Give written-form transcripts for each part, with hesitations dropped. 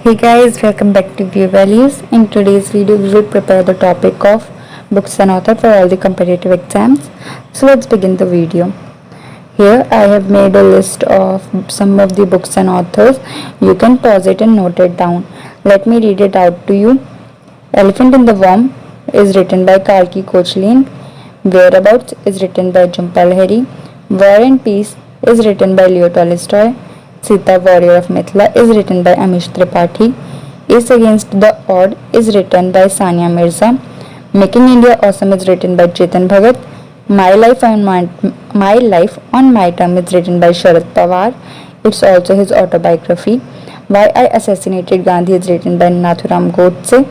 Hey guys, welcome back to View Values. In today's video, we will prepare the topic of books and author for all the competitive exams. So let's begin the video. Here I have made a list of some of the books and authors. You can pause it and note it down. Let me read it out to you. Elephant in the Worm is written by Kalki Koechlin. Whereabouts is written by Jhumpal Lahiri. War and Peace is written by Leo Tolstoy. Sita, Warrior of Mithila is written by Amish Tripathi. Ace Against the Odd is written by Sania Mirza. Making India Awesome is written by Chetan Bhagat. My Life on My Term is written by Sharad Pawar. It's also his autobiography. Why I Assassinated Gandhi is written by Nathuram Godse.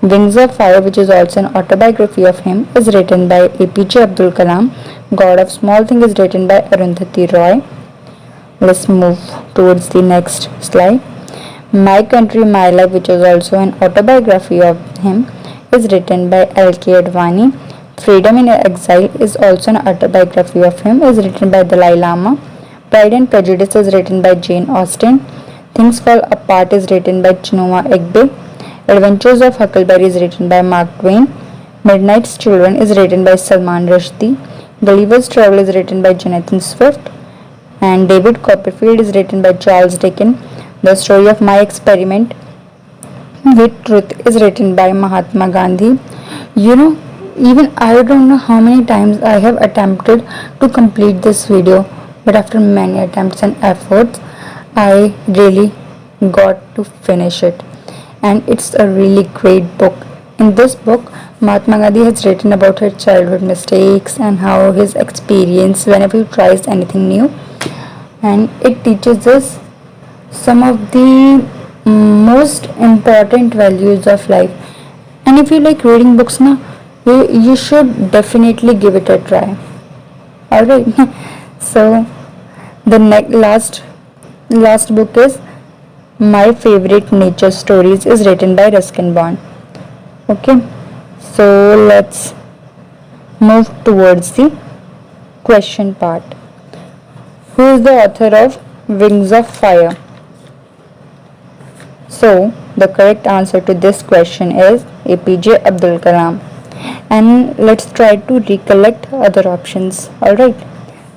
Wings of Fire, which is also an autobiography of him, is written by APJ Abdul Kalam. God of Small Thing is written by Arundhati Roy. Let's move towards the next slide. My Country, My Life, which is also an autobiography of him, is written by L.K. Advani. Freedom in Exile is also an autobiography of him, is written by Dalai Lama. Pride and Prejudice is written by Jane Austen. Things Fall Apart is written by Chinua Achebe. Adventures of Huckleberry is written by Mark Twain. Midnight's Children is written by Salman Rushdie. Gulliver's Travel is written by Jonathan Swift. And David Copperfield is written by Charles Dickens. The Story of My Experiment with Truth is written by Mahatma Gandhi. Even I don't know how many times I have attempted to complete this video, but after many attempts and efforts, I really got to finish it. And it's a really great book. In this book, Mahatma Gandhi has written about her childhood mistakes and how his experience whenever he tries anything new, and it teaches us some of the most important values of life. And if you like reading books now, you should definitely give it a try. Alright. So the last book is My Favorite Nature Stories is written by Ruskin Bond. Okay, so let's move towards the question part. Who is the author of Wings of Fire? So, the correct answer to this question is APJ Abdul Kalam. And let's try to recollect other options. Alright.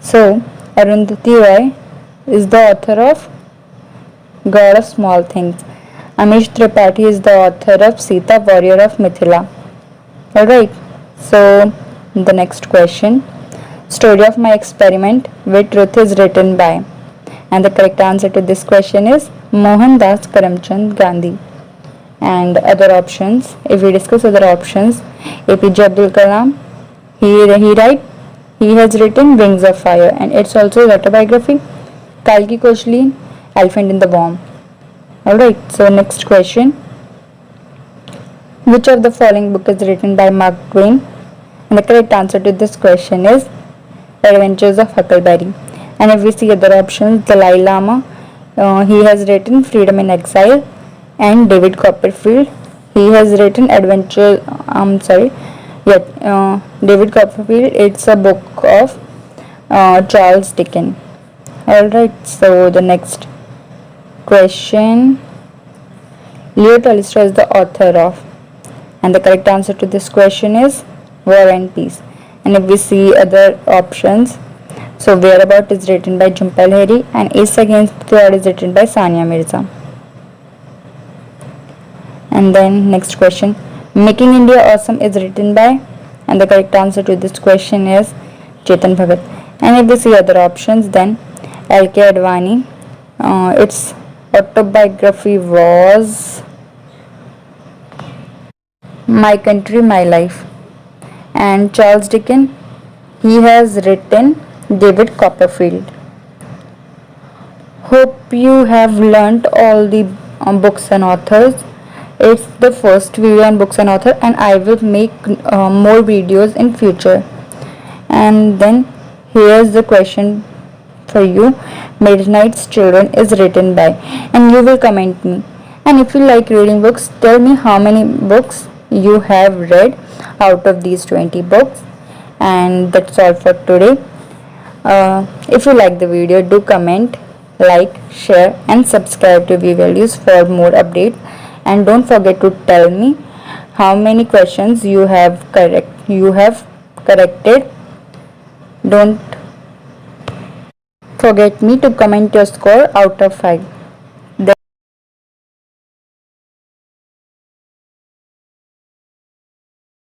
So, Arundhati Roy is the author of God of Small Things. Amish Tripathi is the author of Sita, Warrior of Mithila. Alright. So, the next question. Story of My Experiment with Truth is written by, and the correct answer to this question is Mohandas Karamchand Gandhi. And other options, if we discuss other options, APJ Abdul Kalam, he has written Wings of Fire, and it's also his autobiography. Kalki Koechlin, Elephant in the Worm. Alright, so next question. Which of the following book is written by Mark Twain? And the correct answer to this question is Adventures of Huckleberry. And if we see other options, Dalai Lama, he has written Freedom in Exile, and David Copperfield, he has written David Copperfield, it's a book of Charles Dickens. Alright, so the next question. Leo Tolstoy is the author of, and the correct answer to this question is War and Peace. And if we see other options, so Whereabout is written by Jhumpal Lahiri, and Ace Against the Odd is written by Sania Mirza. And then next question. Making India Awesome is written by, and the correct answer to this question is Chetan Bhagat. And if we see other options, then L.K. Advani, its autobiography was My Country, My Life. And Charles Dickens, he has written David Copperfield. Hope you have learnt all the books and authors. It's the first video on books and author, and I will make more videos in future. And then here's the question for you. Midnight's Children is written by, and you will comment me. And if you like reading books, tell me how many books you have read out of these 20 books. And that's all for today. If you like the video, do comment, like, share and subscribe to V Values for more updates. And don't forget to tell me how many questions you have corrected. Don't forget me to comment your score out of 5.